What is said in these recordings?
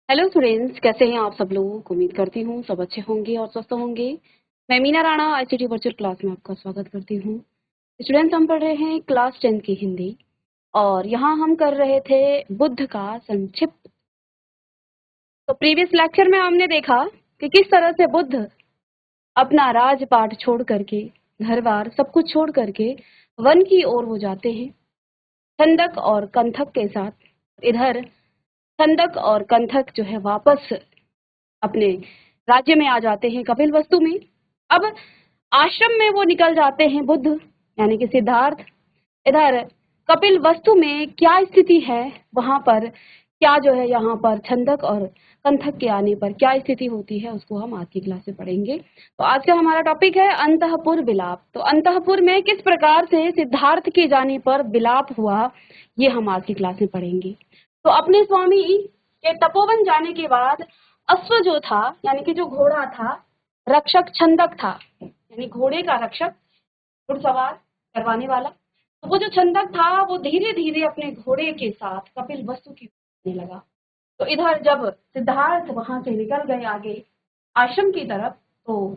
Hello students, कैसे हैं आप सब लोग। उम्मीद करती हूँ सब अच्छे होंगे और स्वस्थ होंगे। मैं Meena Rana ICT virtual class में आपका स्वागत करती हूँ। स्टूडेंट्स, हम पढ़ रहे हैं क्लास 10 की हिंदी और यहाँ हम कर रहे थे बुद्ध का संक्षिप्त। तो प्रीवियस लेक्चर में हमने देखा कि किस तरह से बुद्ध अपना राजपाट छोड़ करके, घर बार सब कुछ छोड़ करके वन की ओर वो जाते हैं छंदक और कंथक के साथ। इधर छंदक और कंथक जो है वापस अपने राज्य में आ जाते हैं कपिलवस्तु में। अब आश्रम में वो निकल जाते हैं बुद्ध यानी कि सिद्धार्थ। इधर कपिलवस्तु में क्या स्थिति है, वहां पर क्या जो है, यहाँ पर छंदक और कंथक के आने पर क्या स्थिति होती है, उसको हम आज की क्लास में पढ़ेंगे। तो आज का हमारा टॉपिक है अंतःपुर विलाप। तो अंतःपुर में किस प्रकार से सिद्धार्थ के जाने पर विलाप हुआ, ये हम आज की क्लास में पढ़ेंगे। तो अपने स्वामी के तपोवन जाने के बाद अश्व जो था यानी कि जो घोड़ा था, रक्षक छंदक था यानी घोड़े का रक्षक, घुड़सवार करवाने वाला। तो वो जो छंदक था वो धीरे धीरे अपने घोड़े के साथ कपिलवस्तु की ओर जाने लगा। तो इधर जब सिद्धार्थ वहां से निकल गए आगे आश्रम की तरफ, तो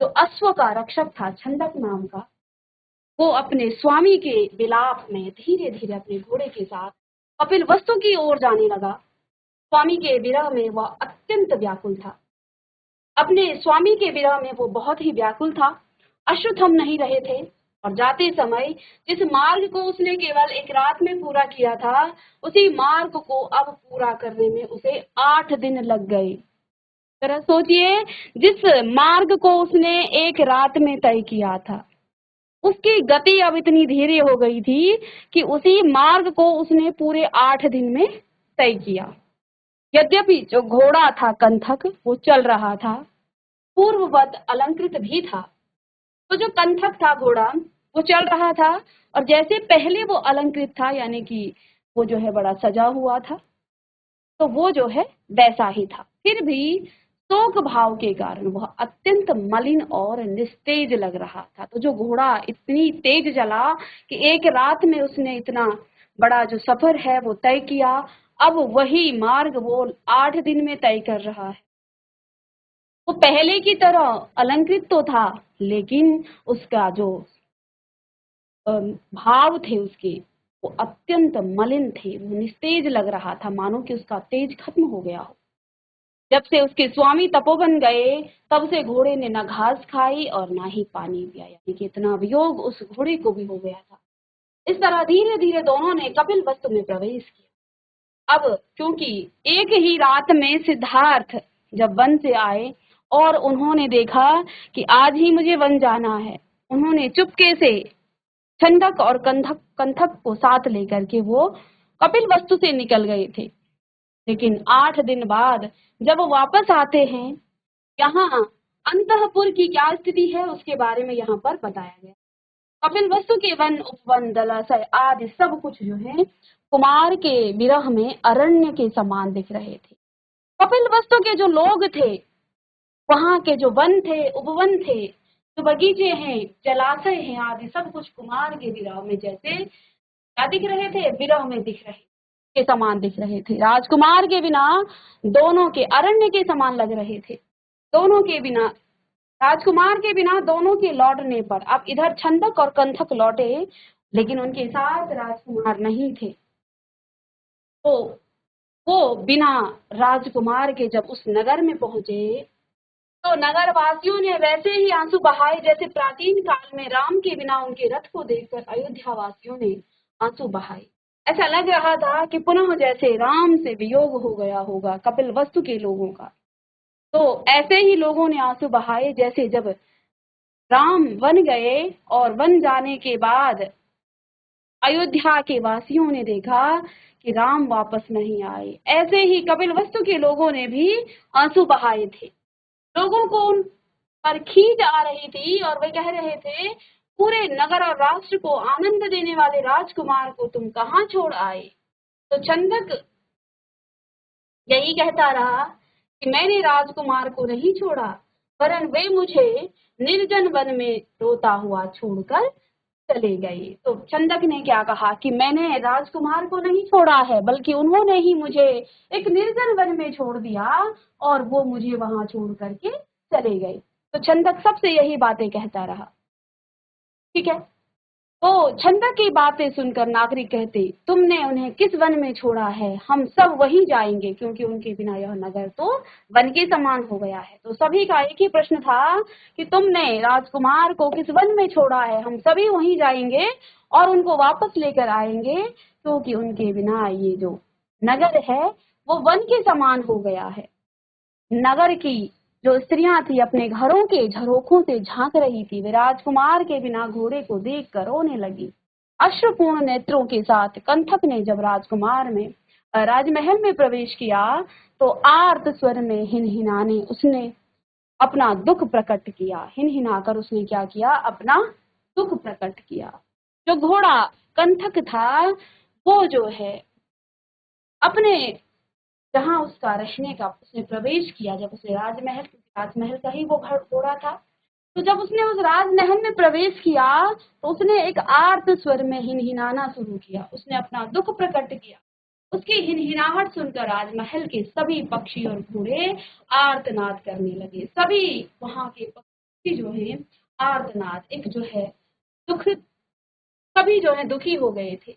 जो अश्व का रक्षक था छंदक नाम का, वो अपने स्वामी के विलाप में धीरे धीरे अपने घोड़े के साथ कपिलवस्तु की ओर जाने लगा। स्वामी के विरह में वह अत्यंत व्याकुल था। अपने स्वामी के विरह में वो बहुत ही व्याकुल था। अश्रु थम नहीं रहे थे और जाते समय जिस मार्ग को उसने केवल एक रात में पूरा किया था, उसी मार्ग को अब पूरा करने में उसे 8 दिन लग गए। जरा सोचिए, जिस मार्ग को उसने एक रात में तय किया था, उसकी गति अब इतनी धीरे हो गई थी कि उसी मार्ग को उसने पूरे 8 दिन में तय किया। यद्यपि जो घोड़ा था कंथक वो चल रहा था, पूर्ववत अलंकृत भी था। तो जो कंथक था घोड़ा वो चल रहा था और जैसे पहले वो अलंकृत था यानी कि वो जो है बड़ा सजा हुआ था, तो वो जो है वैसा ही था। फिर भी शोक भाव के कारण वह अत्यंत मलिन और निस्तेज लग रहा था। तो जो घोड़ा इतनी तेज चला कि एक रात में उसने इतना बड़ा जो सफर है वो तय किया, अब वही मार्ग वो 8 दिन में तय कर रहा है। वो पहले की तरह अलंकृत तो था, लेकिन उसका जो भाव थे उसके, वो अत्यंत मलिन थे, वो निस्तेज लग रहा था, मानो कि उसका तेज खत्म हो गया हो। जब से उसके स्वामी तपोवन गए, तब से घोड़े ने न घास खाई और ना ही पानी पिया, यानी कि इतना वियोग उस घोड़े को भी हो गया था। इस तरह धीरे धीरे दोनों ने कपिलवस्तु में प्रवेश किया। अब क्योंकि एक ही रात में सिद्धार्थ जब वन से आए और उन्होंने देखा कि आज ही मुझे वन जाना है, उन्होंने चुपके से छंदक और कंथक कंथक को साथ लेकर के वो कपिलवस्तु से निकल गए थे। लेकिन 8 दिन बाद जब वो वापस आते हैं, यहाँ अंतःपुर की क्या स्थिति है उसके बारे में यहाँ पर बताया गया। कपिलवस्तु के वन, उपवन, जलाशय आदि सब कुछ जो है कुमार के विरह में अरण्य के समान दिख रहे थे। कपिलवस्तु के जो लोग थे, वहां के जो वन थे, उपवन थे, जो बगीचे हैं, जलाशय हैं आदि सब कुछ कुमार के विरह में जैसे क्या दिख रहे थे, विरह में दिख रहे के समान दिख रहे थे। राजकुमार के बिना दोनों के अरण्य के समान लग रहे थे। दोनों के बिना, राजकुमार के बिना दोनों के लौटने पर, अब इधर छंदक और कंथक लौटे लेकिन उनके साथ राजकुमार नहीं थे। तो वो बिना राजकुमार के जब उस नगर में पहुंचे, तो नगर वासियों ने वैसे ही आंसू बहाए जैसे प्राचीन काल में राम के बिना उनके रथ को देखकर अयोध्या वासियों ने आंसू बहाए। ऐसा लग रहा था कि पुनः जैसे राम से वियोग हो गया होगा कपिलवस्तु के लोगों का। तो ऐसे ही लोगों ने आंसू बहाए जैसे जब राम वन गए और वन जाने के बाद अयोध्या के वासियों ने देखा कि राम वापस नहीं आए, ऐसे ही कपिलवस्तु के लोगों ने भी आंसू बहाए थे। लोगों को उन पर खींच आ रही थी और वे कह रहे थे, पूरे नगर और राष्ट्र को आनंद देने वाले राजकुमार को तुम कहाँ छोड़ आए। तो छंदक यही कहता रहा कि मैंने राजकुमार को नहीं छोड़ा, वरन वे मुझे निर्जन वन में रोता हुआ छोड़कर चले गए। तो छंदक ने क्या कहा कि मैंने राजकुमार को नहीं छोड़ा है, बल्कि उन्होंने ही मुझे एक निर्जन वन में छोड़ दिया और वो मुझे वहां छोड़ करके चले गए। तो छंदक सबसे यही बातें कहता रहा। ठीक है। तो छंदक की बातें सुनकर नागरिक कहते, तुमने उन्हें किस वन में छोड़ा है, हम सब वहीं जाएंगे, क्योंकि उनके बिना यह नगर तो वन के समान हो गया है। तो सभी का एक ही प्रश्न था कि तुमने राजकुमार को किस वन में छोड़ा है, हम सभी वहीं जाएंगे और उनको वापस लेकर आएंगे, क्योंकि उनके बिना ये जो नगर है वो वन के समान हो गया है। नगर की जो स्त्रियां थी अपने घरों के झरोखों से झांक रही थी, वे राजकुमार के बिना घोड़े को देखकर रोने लगी। अश्रुपूर्ण नेत्रों के साथ कंठक ने जब राजमहल में प्रवेश किया, तो आर्त स्वर में हिनहिनाने उसने अपना दुख प्रकट किया। हिनहिनाकर उसने क्या किया, अपना दुख प्रकट किया। जो घोड़ा कंठक था वो जो है अपने जहां उसका रहने का उसने प्रवेश किया, जब उसने राजमहल का ही वो घर घोड़ा था, तो जब उसने उस राजमहल में प्रवेश किया तो उसने एक आर्त स्वर में हिनहिनाना शुरू किया। उसने अपना दुख प्रकट किया। उसकी हिनहिनाहट सुनकर राजमहल के सभी पक्षी और घोड़े आर्तनाद करने लगे। सभी वहां के पक्षी जो है आर्तनाद, एक जो है दुख, सभी जो है दुखी हो गए थे।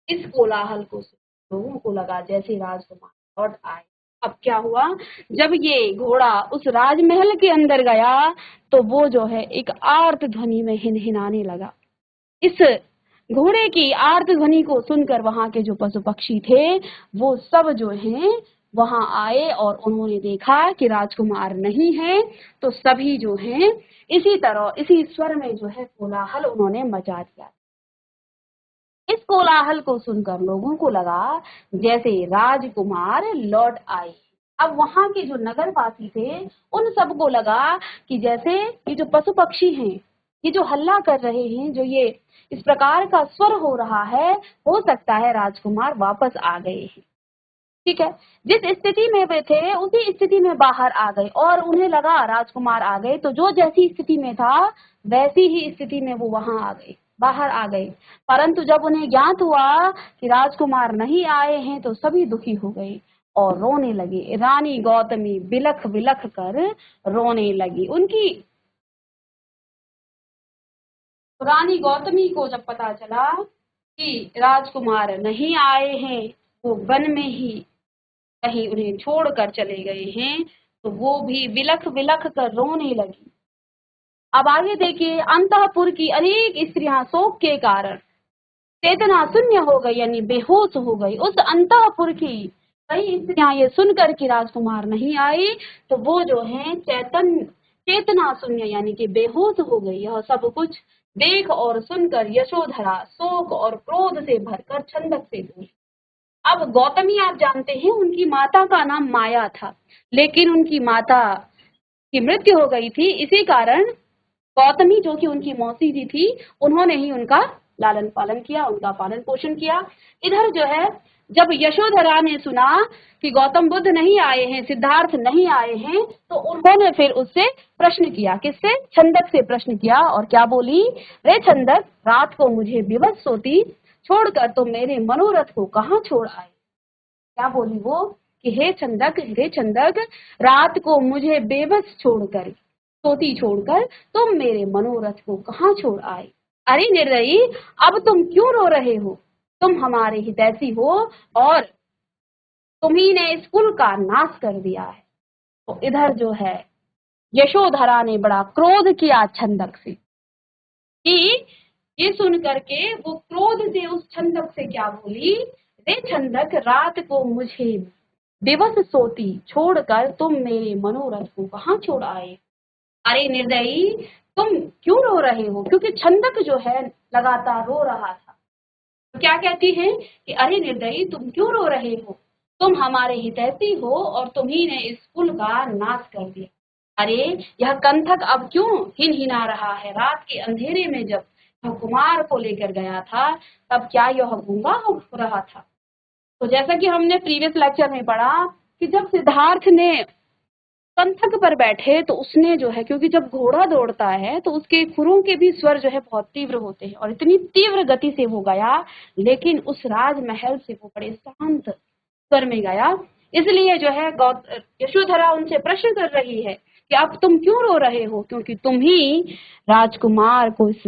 इस कोलाहल को सुन लोगों को लगा जैसे राजकुमार लौट आए। अब क्या हुआ, जब ये घोड़ा उस राजमहल के अंदर गया तो वो जो है एक आर्त ध्वनि में हिनहिनाने लगा। इस घोड़े की आर्त ध्वनि को सुनकर वहां के जो पशु पक्षी थे वो सब जो हैं वहां आए और उन्होंने देखा कि राजकुमार नहीं है। तो सभी जो हैं इसी तरह इसी स्वर में जो है कोलाहल उन्होंने मचा दिया। इस कोलाहल को सुनकर लोगों को लगा जैसे राजकुमार लौट आए। अब वहां के जो नगरवासी थे उन सबको लगा कि जैसे ये जो पशु पक्षी हैं, ये जो हल्ला कर रहे हैं, जो ये इस प्रकार का स्वर हो रहा है, हो सकता है राजकुमार वापस आ गए हैं। ठीक है। जिस स्थिति में वे थे उसी स्थिति में बाहर आ गए और उन्हें लगा राजकुमार आ गए, तो जो जैसी स्थिति में था वैसी ही स्थिति में वो वहां आ गए, बाहर आ गए। परंतु जब उन्हें ज्ञात हुआ कि राजकुमार नहीं आए हैं तो सभी दुखी हो गए और रोने लगे। रानी गौतमी बिलख बिलख कर रोने लगी। उनकी रानी गौतमी को जब पता चला कि राजकुमार नहीं आए हैं, वो वन में ही कहीं उन्हें छोड़कर चले गए हैं, तो वो भी बिलख बिलख कर रोने लगी। अब आगे देखिए, अंतःपुर की अनेक स्त्रियां शोक के कारण चेतना शून्य हो गई, यानी बेहोश हो गई। उस अंतःपुर की कई स्त्रियां ये सुनकर कि राजकुमार नहीं आए तो वो जो है चेतना शून्य यानी कि बेहोश हो गई। यह सब कुछ देख और सुनकर यशोधरा शोक और क्रोध से भरकर छंदक से बोली। अब गौतमी आप जानते हैं उनकी माता का नाम माया था, लेकिन उनकी माता की मृत्यु हो गई थी। इसी कारण गौतमी जो कि उनकी मौसी जी थी, उन्होंने ही उनका लालन पालन किया, उनका पालन पोषण किया। इधर जो है जब यशोधरा ने सुना कि गौतम बुद्ध नहीं आए हैं, सिद्धार्थ नहीं आए हैं, तो उन्होंने फिर उससे प्रश्न किया। किससे? छंदक से प्रश्न किया और क्या बोली, रे छंदक, रात को मुझे विवश सोती छोड़कर तो मेरे मनोरथ को कहाँ छोड़ आए। क्या बोली वो कि हे छंदक, रात को मुझे बेबस छोड़कर, सोती छोड़कर तुम मेरे मनोरथ को कहाँ छोड़ आए। अरे निर्दयी, अब तुम क्यों रो रहे हो? तुम हमारे हितैषी हो और तुम्ही ने इस कुल का नाश कर दिया है। तो इधर जो है यशोधरा ने बड़ा क्रोध किया छंदक से कि ये सुन करके वो क्रोध से उस छंदक से क्या बोली, रे छंदक, रात को मुझे दिवस सोती छोड़कर तुम मेरे मनोरथ को कहाँ छोड़ आए। अरे निर्दयी, तुम क्यों रो रहे हो? क्योंकि छंदक जो है लगातार रो रहा था। तो क्या कहती है कि अरे निर्दयी, तुम क्यों रो रहे हो? तुम हमारे हितैषी हो और तुम्ही ने इस कुल का नाश कर दिया। अरे यह कंठक अब क्यों हिनहिना रहा है? रात के अंधेरे में जब यह कुमार को लेकर गया था तब क्या यह गूंगा हो रहा था? तो जैसा कि हमने प्रीवियस लेक्चर में पढ़ा कि जब सिद्धार्थ ने कंथक पर बैठे तो उसने जो है, क्योंकि जब घोड़ा दौड़ता है तो उसके खुरों के भी स्वर जो है बहुत तीव्र होते हैं, और इतनी तीव्र गति से वो गया, लेकिन उस राजमहल से वो बड़े शांत स्वर में गया। इसलिए जो है यशोधरा उनसे प्रश्न कर रही है कि अब तुम क्यों रो रहे हो, क्योंकि तुम ही राजकुमार को इस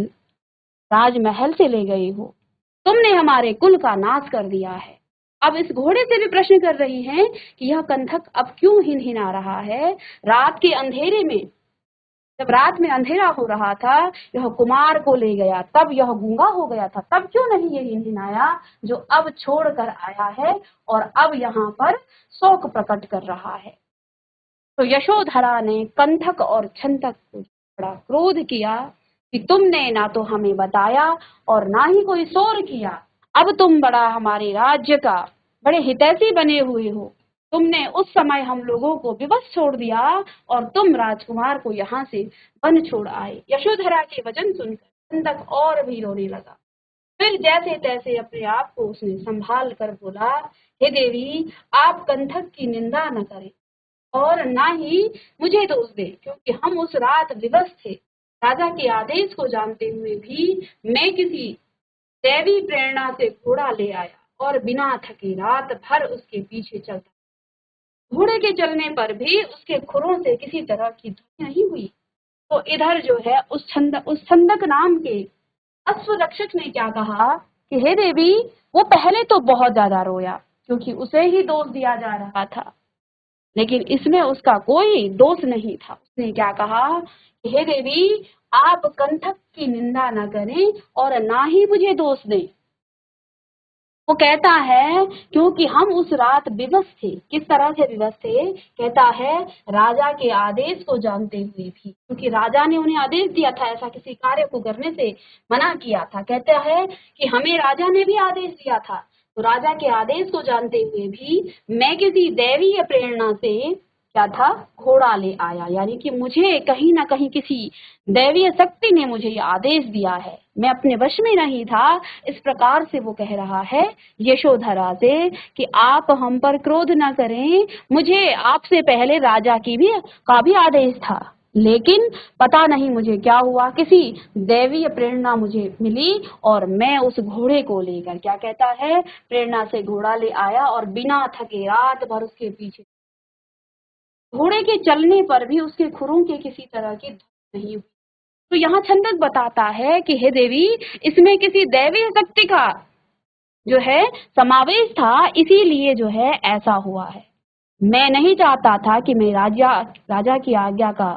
राजमहल से ले गई हो, तुमने हमारे कुल का नाश कर दिया है। अब इस घोड़े से भी प्रश्न कर रही हैं कि यह कंधक अब क्यों हिनहिना रहा है रात के अंधेरे में। जब रात में अंधेरा हो रहा था, यह कुमार को ले गया, तब यह गूंगा हो गया था, तब क्यों नहीं ये हिनहिनाया जो अब छोड़ कर आया है और अब यहाँ पर शोक प्रकट कर रहा है। तो यशोधरा ने कंधक और छंतक को बड़ा क्रोध किया कि तुमने ना तो हमें बताया और ना ही कोई शोर किया। अब तुम बड़ा हमारे राज्य का बड़े हितैषी बने हुए हो, तुमने उस समय हम लोगों को विवश छोड़ दिया और तुम राजकुमार को यहाँ से वन छोड़ आए। यशोधरा के वचन सुनकर कंधक और भी रोने लगा। फिर जैसे तैसे अपने आप को उसने संभाल कर बोला, हे देवी, आप कंधक की निंदा न करें और ना ही मुझे दोष दे, क्योंकि हम उस रात विवश थे। राजा के आदेश को जानते हुए भी मैं किसी दैवी प्रेरणा से घोड़ा ले आया और बिना थके रात भर उसके पीछे चलता। घोड़े के चलने पर भी उसके खुरों से किसी तरह की ध्वनि नहीं हुई। तो इधर जो है उस छंदक नाम के अश्व रक्षक ने क्या कहा कि हे देवी, वो पहले तो बहुत ज्यादा रोया क्योंकि उसे ही दोष दिया जा रहा था, लेकिन इसमें उसका कोई दोष नहीं था। उसने क्या कहा कि हे देवी, आप कंठक की निंदा न करें और ना ही मुझे दोष दें। वो कहता है क्योंकि हम उस रात विवश थे। किस तरह से विवश थे? कहता है राजा के आदेश को जानते हुए भी, क्योंकि राजा ने उन्हें आदेश दिया था, ऐसा किसी कार्य को करने से मना किया था। कहता है कि हमें राजा ने भी आदेश दिया था, तो राजा के आदेश को जानते हुए भी मैं किसी दैवीय प्रेरणा से क्या था, घोड़ा ले आया। यानी कि मुझे कहीं ना कहीं किसी दैवीय शक्ति ने मुझे ये आदेश दिया है, मैं अपने वश में नहीं था। इस प्रकार से वो कह रहा है यशोधरा से कि आप हम पर क्रोध न करें, मुझे आपसे पहले राजा का भी आदेश था, लेकिन पता नहीं मुझे क्या हुआ, किसी दैवीय प्रेरणा मुझे मिली और मैं उस घोड़े को लेकर, क्या कहता है, प्रेरणा से घोड़ा ले आया और बिना थके रात भर उसके पीछे। घोड़े के चलने पर भी उसके खुरों के किसी तरह की ध्वनि नहीं हुई। तो यहाँ छंदक बताता है कि हे देवी, इसमें किसी दैवीय शक्ति का जो है समावेश था, इसीलिए जो है ऐसा हुआ है। मैं नहीं चाहता था कि मैं राजा की आज्ञा का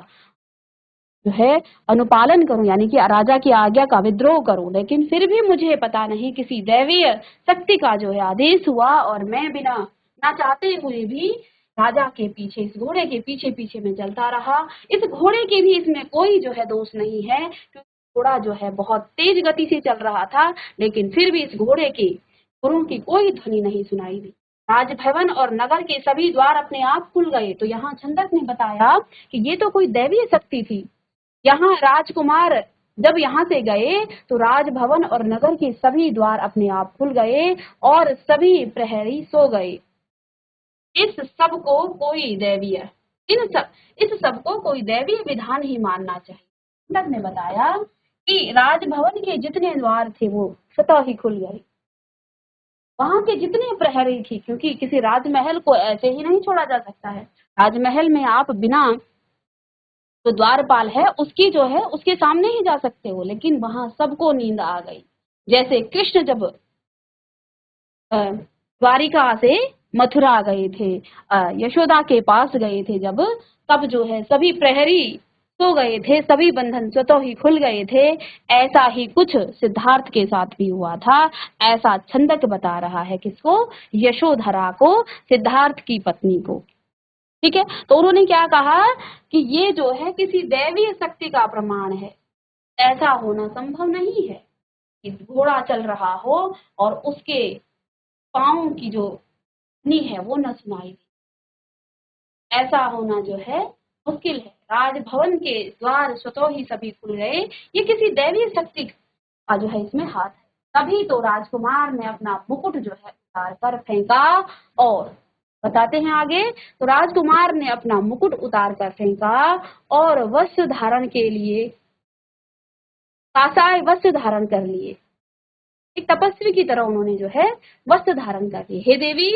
जो है अनुपालन करूं, यानी कि राजा की आज्ञा का विद्रोह करूं, लेकिन फिर भी मुझे पता नहीं किसी दैवीय शक्ति का जो है आदेश हुआ और मैं बिना ना चाहते हुए भी राजा के पीछे, इस घोड़े के पीछे पीछे में चलता रहा। इस घोड़े के भी इसमें कोई जो है दोष नहीं है, क्योंकि घोड़ा जो है बहुत तेज गति से चल रहा था, लेकिन फिर भी इस घोड़े के खुरों की कोई ध्वनि नहीं सुनाई दी। राजभवन और नगर के सभी द्वार अपने आप खुल गए। तो यहाँ छंदक ने बताया कि ये तो कोई दैवीय शक्ति थी। यहाँ राजकुमार जब यहाँ से गए तो राजभवन और नगर के सभी द्वार अपने आप खुल गए और सभी प्रहरी सो गए। इस सब को कोई दैवीय इस सब को कोई दैवीय विधान ही मानना चाहिए। छंदक ने बताया कि राजभवन के जितने द्वार थे वो स्वतः ही खुल गए। वहां के जितने प्रहरी थी, क्योंकि किसी राजमहल को ऐसे ही नहीं छोड़ा जा सकता है, राजमहल में आप बिना जो द्वारपाल है उसकी जो है उसके सामने ही जा सकते हो, लेकिन वहां सबको नींद आ गई। जैसे कृष्ण जब द्वारिका से मथुरा गए थे, यशोदा के पास गए थे जब, तब जो है सभी प्रहरी सो गए थे, सभी बंधन स्वतः ही खुल गए थे। ऐसा ही कुछ सिद्धार्थ के साथ भी हुआ था। ऐसा छंदक बता रहा है किसको? यशोधरा को, सिद्धार्थ की पत्नी को। ठीक है, तो उन्होंने क्या कहा कि ये जो है किसी दैवीय शक्ति का प्रमाण है। ऐसा होना संभव नहीं है कि घोड़ा चल रहा हो और उसके पांव की जो ध्वनि है वो न सुनाई दे। ऐसा होना जो है मुश्किल है। राजभवन के द्वार स्वतः ही सभी खुल गए, ये किसी दैवीय शक्ति का जो है इसमें हाथ है। तभी तो राजकुमार ने अपना मुकुट जो है उतार कर फेंका और बताते हैं आगे। तो राजकुमार ने अपना मुकुट उतार कर फेंका और वस्त्र धारण के लिए कासाय वस्त्र धारण कर लिए। एक तपस्वी की तरह उन्होंने जो है वस्त्र धारण कर लिए। हे देवी,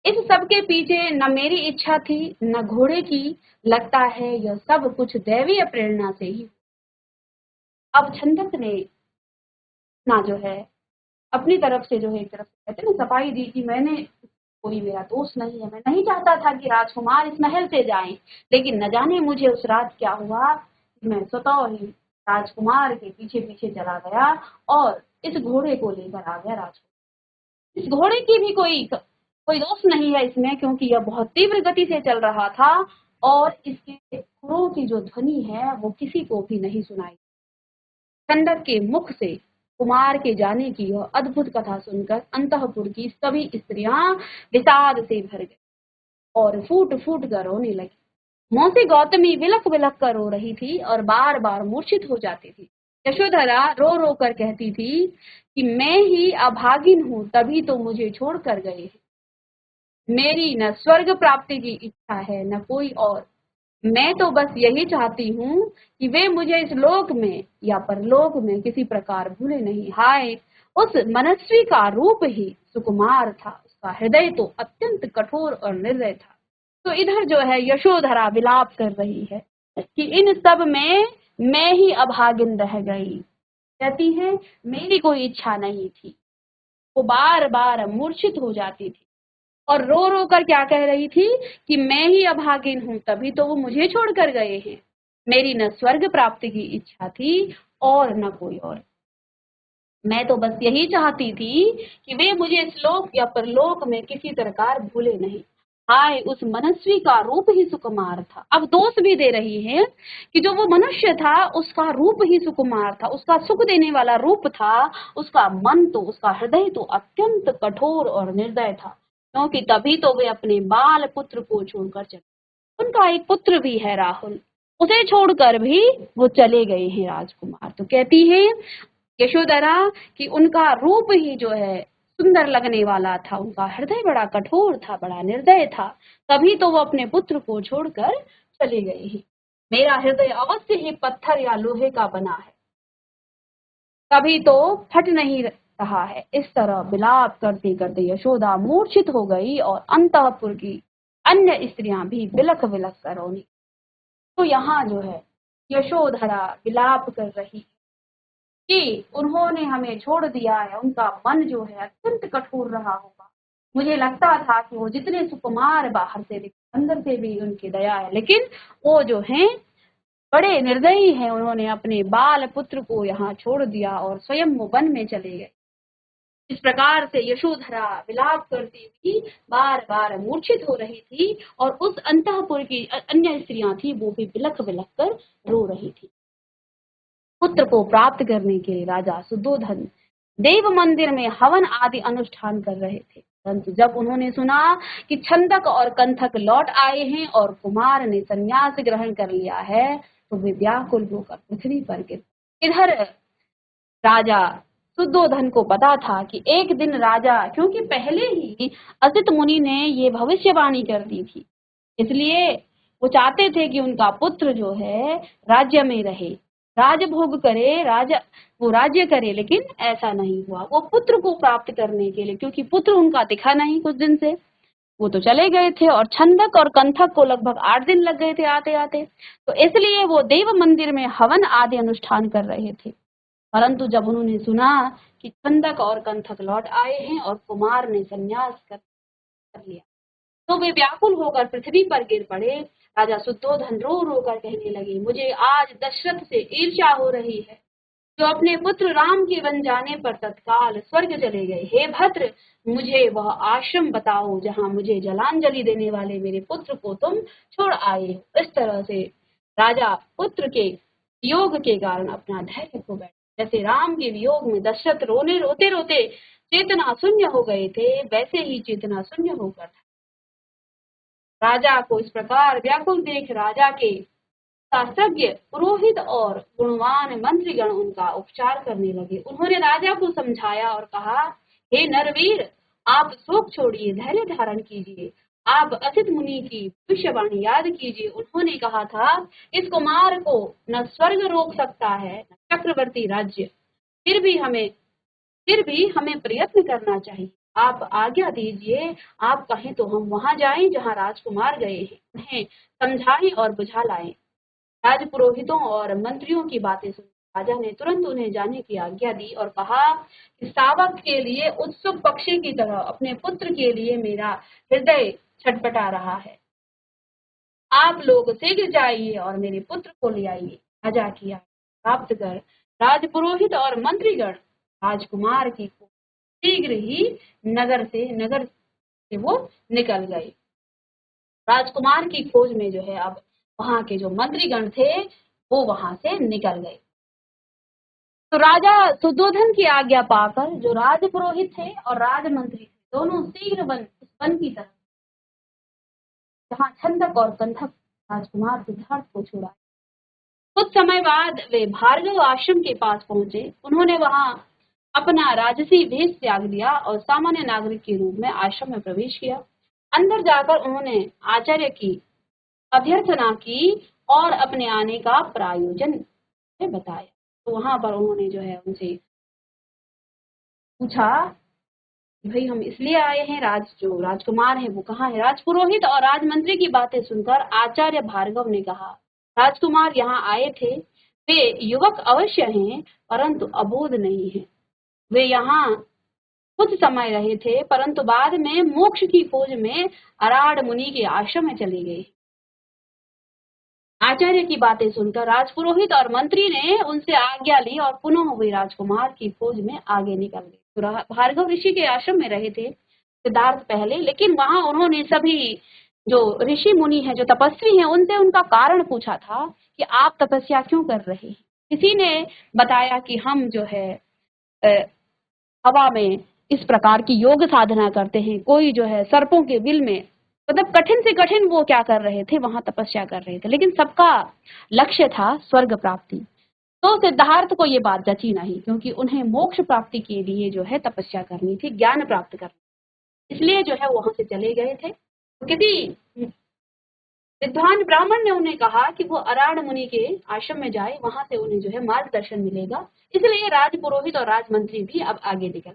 इस सब के पीछे न मेरी इच्छा थी न घोड़े की, लगता है यह सब कुछ दैवीय प्रेरणा से ही। अब छंदक ने ना जो है अपनी तरफ से जो है एक तरफ से कहते हैं ना सफाई दी कि मैंने कोई मेरा दोस्त नहीं है, मैं नहीं चाहता था कि राजकुमार इस महल से जाएं, लेकिन न जाने मुझे उस रात क्या हुआ, मैं स्वतः ही राजकुमार के पीछे पीछे चला गया और इस घोड़े को लेकर आ गया राजकुमार। इस घोड़े की भी कोई कोई दोष नहीं है इसमें, क्योंकि यह बहुत तीव्र गति से चल रहा था और इसके खुरों की जो ध्वनि है वो किसी को भी नहीं सुनाई। खंडक के मुख से कुमार के जाने की यह अद्भुत कथा सुनकर अंतःपुर की सभी स्त्रियां विषाद से भर गई और फूट फूट कर रोने लगी। मौसी गौतमी विलक विलक कर रो रही थी और बार बार मूर्छित हो जाती थी। यशोधरा रो रो कर कहती थी कि मैं ही अभागिन हूँ, तभी तो मुझे छोड़कर गए हैं। मेरी न स्वर्ग प्राप्ति की इच्छा है न कोई और, मैं तो बस यही चाहती हूँ कि वे मुझे इस लोक में या परलोक में किसी प्रकार भूले नहीं। हाय, उस मनस्वी का रूप ही सुकुमार था, उसका हृदय तो अत्यंत कठोर और निर्दय था। तो इधर जो है यशोधरा विलाप कर रही है कि इन सब में मैं ही अभागिन रह गई। कहती है मेरी कोई इच्छा नहीं थी। वो बार बार मूर्छित हो जाती थी और रो रो कर क्या कह रही थी कि मैं ही अभागिन हूँ, तभी तो वो मुझे छोड़कर गए हैं। मेरी न स्वर्ग प्राप्ति की इच्छा थी और न कोई और, मैं तो बस यही चाहती थी कि वे मुझे इस लोक या परलोक में किसी प्रकार भूले नहीं। हाय, उस मनस्वी का रूप ही सुकुमार था। अब दोष भी दे रही है कि जो वो मनुष्य था उसका रूप ही सुकुमार था, उसका सुख देने वाला रूप था, उसका मन तो उसका हृदय तो अत्यंत कठोर और निर्दय था, क्योंकि तभी तो वे अपने बाल पुत्र को छोड़कर चले। उनका एक पुत्र भी है राहुल, उसे छोड़कर भी वो चले गए हैं राजकुमार। तो कहती है यशोधरा कि उनका रूप ही जो है सुंदर लगने वाला था, उनका हृदय बड़ा कठोर था, बड़ा निर्दय था, तभी तो वो अपने पुत्र को छोड़कर चले गए हैं। मेरा हृदय अवश्य ही पत्थर या लोहे का बना है, कभी तो फट नहीं रहा है। इस तरह विलाप करते करते यशोदा मूर्छित हो गई और अंतःपुर की अन्य स्त्रियां भी बिलख बिलख कर रोने। तो यहाँ जो है यशोधरा विलाप कर रही कि उन्होंने हमें छोड़ दिया है, उनका मन जो है अत्यंत कठोर रहा होगा। मुझे लगता था कि वो जितने सुकुमार बाहर से दिखते अंदर से भी उनकी दया है, लेकिन वो जो हैं बड़े निर्दयी हैं। उन्होंने अपने बाल पुत्र को यहाँ छोड़ दिया और स्वयं वो वन में चले गए। इस प्रकार से यशोधरा विलाप करती हुई बार बार मूर्छित हो रही थी और उस अंतःपुर की अन्य स्त्रियां थी वो भी बिलख बिलख कर रो रही थी। पुत्र को प्राप्त करने के लिए राजा सुद्धोधन देव मंदिर में हवन आदि अनुष्ठान कर रहे थे, परंतु जब उन्होंने सुना कि छंदक और कंथक लौट आए हैं और कुमार ने संन्यास ग्रहण कर लिया है, तो वे व्याकुल होकर पृथ्वी पर गिर। इधर राजा शुद्धोधन को पता था कि एक दिन राजा, क्योंकि पहले ही असित मुनि ने ये भविष्यवाणी कर दी थी, इसलिए वो चाहते थे कि उनका पुत्र जो है राज्य में रहे, राजभोग करे, राजा वो राज्य करे, लेकिन ऐसा नहीं हुआ। वो पुत्र को प्राप्त करने के लिए, क्योंकि पुत्र उनका दिखा नहीं कुछ दिन से, वो तो चले गए थे और छंदक और कंथक को लगभग 8 दिन लग गए थे आते आते, तो इसलिए वो देव मंदिर में हवन आदि अनुष्ठान कर रहे थे। परंतु जब उन्होंने सुना कि छंदक और कंथक लौट आए हैं और कुमार ने संन्यास कर लिया, तो वे व्याकुल होकर पृथ्वी पर गिर पड़े। राजा शुद्धोधन रो रो कर कहने लगे, मुझे आज दशरथ से ईर्ष्या हो रही है, जो अपने पुत्र राम के बन जाने पर तत्काल स्वर्ग चले गए। हे भद्र, मुझे वह आश्रम बताओ जहाँ मुझे जलांजलि देने वाले मेरे पुत्र को तुम छोड़ आए हो। इस तरह से राजा पुत्र के वियोग के कारण अपना धैर्य खो बैठे। जैसे राम के वियोग में दशरथ रोने रोते रोते चेतना शून्य हो गए थे, वैसे ही चेतना शून्य होकर राजा को इस प्रकार व्याकुल देख राजा के शास्त्रज्ञ पुरोहित और गुणवान मंत्रीगण उनका उपचार करने लगे। उन्होंने राजा को समझाया और कहा, हे नरवीर, आप शोक छोड़िए, धैर्य धारण कीजिए आप असित मुनि की भविष्यवाणी याद कीजिए। उन्होंने कहा था, इस कुमार को न स्वर्ग रोक सकता है न चक्रवर्ती राज्य। फिर भी हमें फिर भी हमें प्रयत्न करना चाहिए। आप आज्ञा दीजिए, आप कहें तो हम वहां जाएं जहां राजकुमार गए हैं, उन्हें समझाएं और बुझा लाएं। राजपुरोहितों और मंत्रियों की बातें सुन राजा ने तुरंत उन्हें जाने की आज्ञा दी और कहा कि शावक के लिए उत्सुक पक्षी की तरह अपने पुत्र के लिए मेरा हृदय छटपटा रहा है। आप लोग शीघ्र जाइए और मेरे पुत्र को ले आइए। राजा की आज्ञा प्राप्त कर राजपुरोहित और मंत्रीगण राजकुमार की शीघ्र ही नगर से वो निकल गए। राजकुमार की खोज में जो है अब वहां के जो मंत्रीगण थे वो वहां से निकल गए। तो राजा सुद्धोधन की आज्ञा पाकर जो राजपुरोहित थे और राजमंत्री थे दोनों शीघ्र वन की तरफ, जहाँ छंदक और कंधक राजकुमार सिद्धार्थ को छुड़ा। कुछ समय बाद वे भार्गव आश्रम के पास पहुंचे। उन्होंने वहां अपना राजसी भेष त्याग दिया और सामान्य नागरिक के रूप में आश्रम में प्रवेश किया। अंदर जाकर उन्होंने आचार्य की अभ्यर्थना की और अपने आने का प्रायोजन बताया। तो वहां पर उन्होंने जो है उनसे पूछा, भाई हम इसलिए आए हैं, जो राजकुमार है वो कहाँ है। राजपुरोहित और राजमंत्री की बातें सुनकर आचार्य भार्गव ने कहा, राजकुमार यहाँ आए थे, वे युवक अवश्य हैं परंतु अबोध नहीं है। वे यहाँ कुछ समय रहे थे परंतु बाद में मोक्ष की खोज में अराड़ मुनि के आश्रम में चले गए। आचार्य की बातें सुनकर राजपुरोहित और मंत्री ने उनसे आज्ञा ली और पुनः वे राजकुमार की खोज में आगे निकल गए। तो भार्गव ऋषि के आश्रम में रहे थे सिद्धार्थ पहले, लेकिन वहां उन्होंने सभी जो ऋषि मुनि हैं, जो तपस्वी हैं, उनसे उनका कारण पूछा था कि आप तपस्या क्यों कर रहे हैं। किसी ने बताया कि हम जो है हवा में इस प्रकार की योग साधना करते हैं, कोई जो है सर्पों के बिल में, मतलब कठिन से कठिन वो क्या कर रहे थे, वहां तपस्या कर रहे थे, लेकिन सबका लक्ष्य था स्वर्ग प्राप्ति। तो सिद्धार्थ को ये बात जची नहीं, क्योंकि उन्हें मोक्ष प्राप्ति के लिए जो है तपस्या करनी थी, ज्ञान प्राप्त करना, इसलिए जो है वहां से चले गए थे। तो किसी विद्वान ब्राह्मण ने उन्हें कहा कि वो अराड़ मुनि के आश्रम में जाए, वहां से उन्हें जो है मार्गदर्शन मिलेगा। इसलिए राजपुरोहित और राजमंत्री भी अब आगे निकल।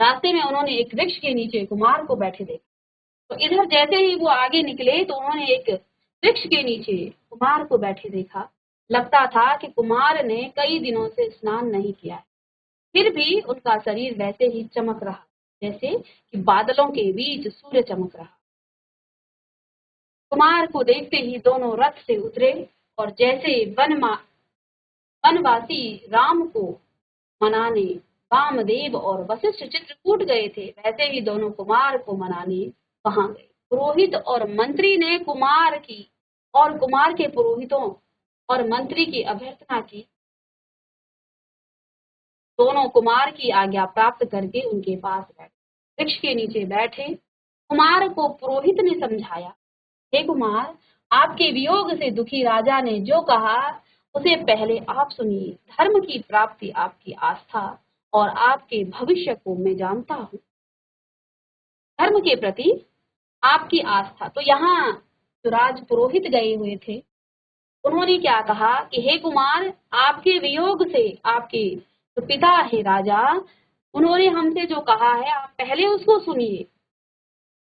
रास्ते में उन्होंने एक वृक्ष के नीचे कुमार को बैठे देखा। तो इधर जैसे ही वो आगे निकले तो उन्होंने एक वृक्ष के नीचे कुमार को बैठे देखा। लगता था कि कुमार ने कई दिनों से स्नान नहीं किया है, फिर भी उनका शरीर वैसे ही चमक रहा जैसे कि बादलों के बीच सूर्य चमक रहा। कुमार को देखते ही दोनों रथ से उतरे और जैसे वनवासी राम को मनाने वामदेव और वशिष्ठ चित्रकूट गए थे, वैसे ही दोनों कुमार को मनाने वहां गए। पुरोहित और मंत्री ने कुमार के पुरोहितों और मंत्री की अभ्यर्थना की। दोनों कुमार की आज्ञा प्राप्त करके उनके पास बैठे, वृक्ष के नीचे बैठे। कुमार को पुरोहित ने समझाया, हे कुमार, आपके वियोग से दुखी राजा ने जो कहा उसे पहले आप सुनिए। धर्म की प्राप्ति आपकी आस्था और आपके भविष्य को मैं जानता हूँ। धर्म के प्रति आपकी आस्था। तो यहाँ जो राजपुरोहित गए हुए थे उन्होंने क्या कहा कि हे कुमार, आपके वियोग से आपके जो पिता है राजा, उन्होंने हमसे जो कहा है आप पहले उसको सुनिए।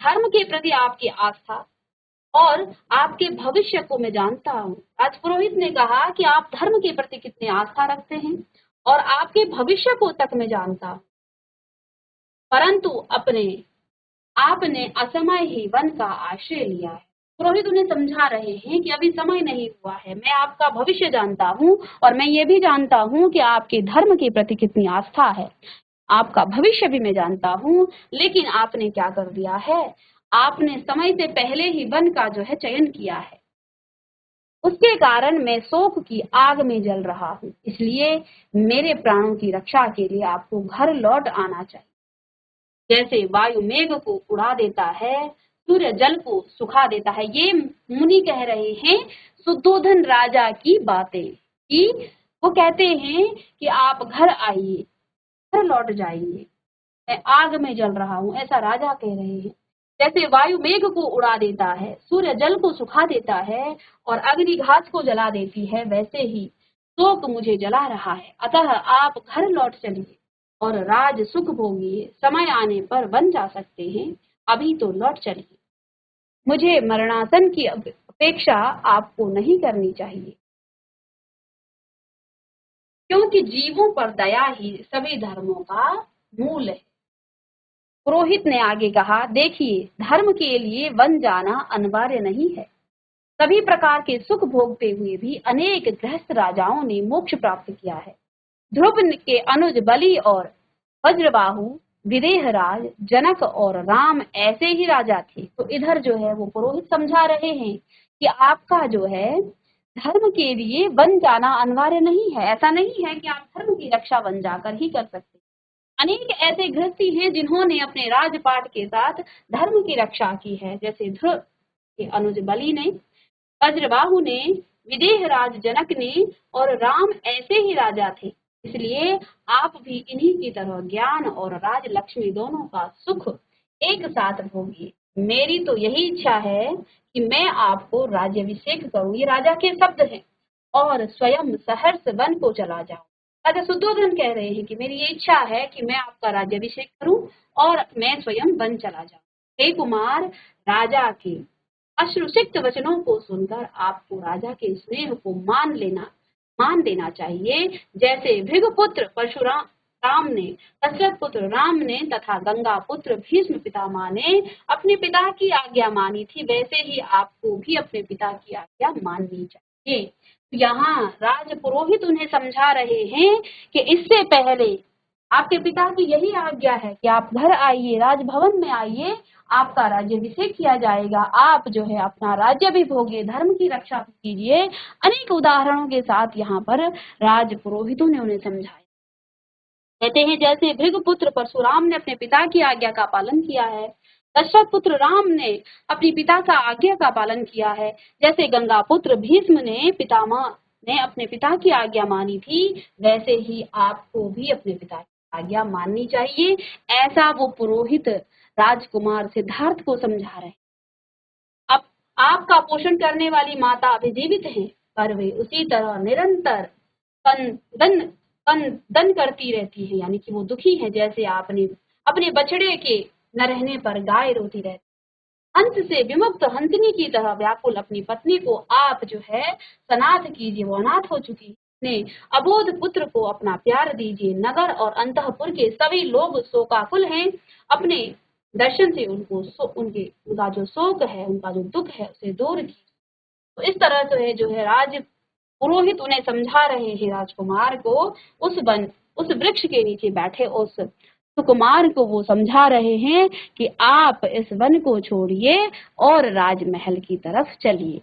धर्म के प्रति आपकी आस्था और आपके भविष्य को मैं जानता हूँ। राजपुरोहित ने कहा कि आप धर्म के प्रति कितनी आस्था रखते हैं और आपके भविष्य को तक मैं जानता हूँ, परंतु आपने असमय ही वन का आश्रय लिया है। पुरोहित उन्हें समझा रहे हैं कि अभी समय नहीं हुआ है, मैं आपका भविष्य जानता हूँ और मैं ये भी जानता हूँ कि आपके धर्म के प्रति कितनी आस्था है, आपका भविष्य भी मैं जानता हूँ। लेकिन आपने क्या कर दिया है, आपने समय से पहले ही वन का जो है चयन किया है, उसके कारण मैं शोक की आग में जल रहा हूँ। इसलिए मेरे प्राणों की रक्षा के लिए आपको घर लौट आना चाहिए। जैसे वायु मेघ को उड़ा देता है, सूर्य जल को सुखा देता है। ये मुनि कह रहे हैं सुद्धोधन राजा की बातें, कि वो कहते हैं कि आप घर आइए, घर लौट जाइए, मैं आग में जल रहा हूँ, ऐसा राजा कह रहे हैं। जैसे वायु मेघ को उड़ा देता है, सूर्य जल को सुखा देता है और अग्नि घास को जला देती है, वैसे ही शोक मुझे जला रहा है। अतः आप घर लौट चलिए और राज सुख भोगिए। समय आने पर बन जा सकते हैं, अभी तो लौट चलिए। मुझे मरणासन की अपेक्षा आपको नहीं करनी चाहिए, क्योंकि जीवों पर दया ही सभी धर्मों का मूल है। पुरोहित ने आगे कहा, देखिए, धर्म के लिए वन जाना अनिवार्य नहीं है। सभी प्रकार के सुख भोगते हुए भी अनेक गृहस्थ राजाओं ने मोक्ष प्राप्त किया है। ध्रुव के अनुज बलि और वज्रबाहु, विदेहराज, जनक और राम ऐसे ही राजा थे। तो इधर जो है वो पुरोहित समझा रहे हैं कि आपका जो है धर्म के लिए वन जाना अनिवार्य नहीं है। ऐसा नहीं है कि आप धर्म की रक्षा वन जाकर ही कर सकते। अनेक ऐसे गृहस्थी हैं जिन्होंने अपने राजपाट के साथ धर्म की रक्षा की है, जैसे ध्रुव के अनुज बलि ने, वज्रबाहु ने, विदेहराज जनक ने और राम ऐसे ही राजा थे। इसलिए आप भी इन्हीं की तरह ज्ञान और राज लक्ष्मी दोनों का सुख एक साथ भोगिए। मेरी तो यही इच्छा है कि मैं आपको राज्याभिषेक करूं, ये राजा के शब्द हैं, और स्वयं सहर्ष वन को चला जाऊं। राजा शुद्धोधन कह रहे हैं कि मेरी ये इच्छा है कि मैं आपका राज्याभिषेक करूं और मैं स्वयं वन चला जाऊं। हे कुमार, राजा के अश्रुसिक्त वचनों को सुनकर आपको राजा के स्नेह को मान देना चाहिए। जैसे भृगुपुत्र परशुराम राम ने, दशरथ पुत्र राम ने तथा गंगा पुत्र भीष्म पितामह ने अपने पिता की आज्ञा मानी थी, वैसे ही आपको भी अपने पिता की आज्ञा माननी चाहिए। यहाँ राज पुरोहित उन्हें समझा रहे हैं कि इससे पहले आपके पिता की यही आज्ञा है कि आप घर आइए, राजभवन में आइए, आपका राज्याभिषेक किया जाएगा, आप जो है अपना राज्य भी भोगिए, धर्म की रक्षा भी कीजिए। अनेक उदाहरणों के साथ यहाँ पर राज पुरोहितों ने उन्हें समझाया। कहते हैं, जैसे भृगुपुत्र परशुराम ने अपने पिता की आज्ञा का पालन किया है, दशरथ पुत्र राम ने अपनी पिता का आज्ञा का पालन किया है, जैसे गंगा पुत्र भीष्म ने पितामह ने अपने पिता की आज्ञा मानी थी, वैसे ही आपको भी अपने पिता की आज्ञा माननी चाहिए। ऐसा वो पुरोहित राजकुमार सिद्धार्थ को समझा रहे हैं। अब आपका पोषण करने वाली माता अभी जीवित हैं, पर वे उसी तरह निरंतर कंदन कंदन करती रहती है, यानी कि वो दुखी है, जैसे आपने अपने बछड़े के न रहने पर गाय रोती रहती। हंस से विमुक्त हंसनी की तरह व्याकुल अपनी पत्नी को आप जो है सनाथ कीजिए, वो अनाथ हो चुकी है। अबोध पुत्र को अपना प्यार दीजिए। नगर और अंतःपुर के सभी लोग शोकाकुल हैं, अपने दर्शन से उनका जो शोक है, उनका जो दुख है, उसे दूर कीजिए। तो इस तरह से जो है राज पुरोहित उन्हें समझा रहे हैं, राजकुमार को उस वृक्ष के नीचे बैठे उस सुकुमार को वो समझा रहे हैं कि आप इस वन को छोड़िए और राजमहल की तरफ चलिए।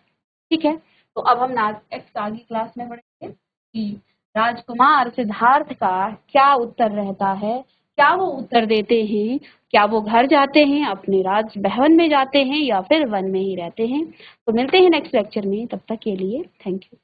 ठीक है, तो अब हम नेक्स्ट आगे क्लास में पढ़ेंगे कि राजकुमार सिद्धार्थ का क्या उत्तर रहता है, क्या वो उत्तर देते हैं, क्या वो घर जाते हैं, अपने राजभवन में जाते हैं या फिर वन में ही रहते हैं। तो मिलते हैं नेक्स्ट लेक्चर में, तब तक के लिए थैंक यू।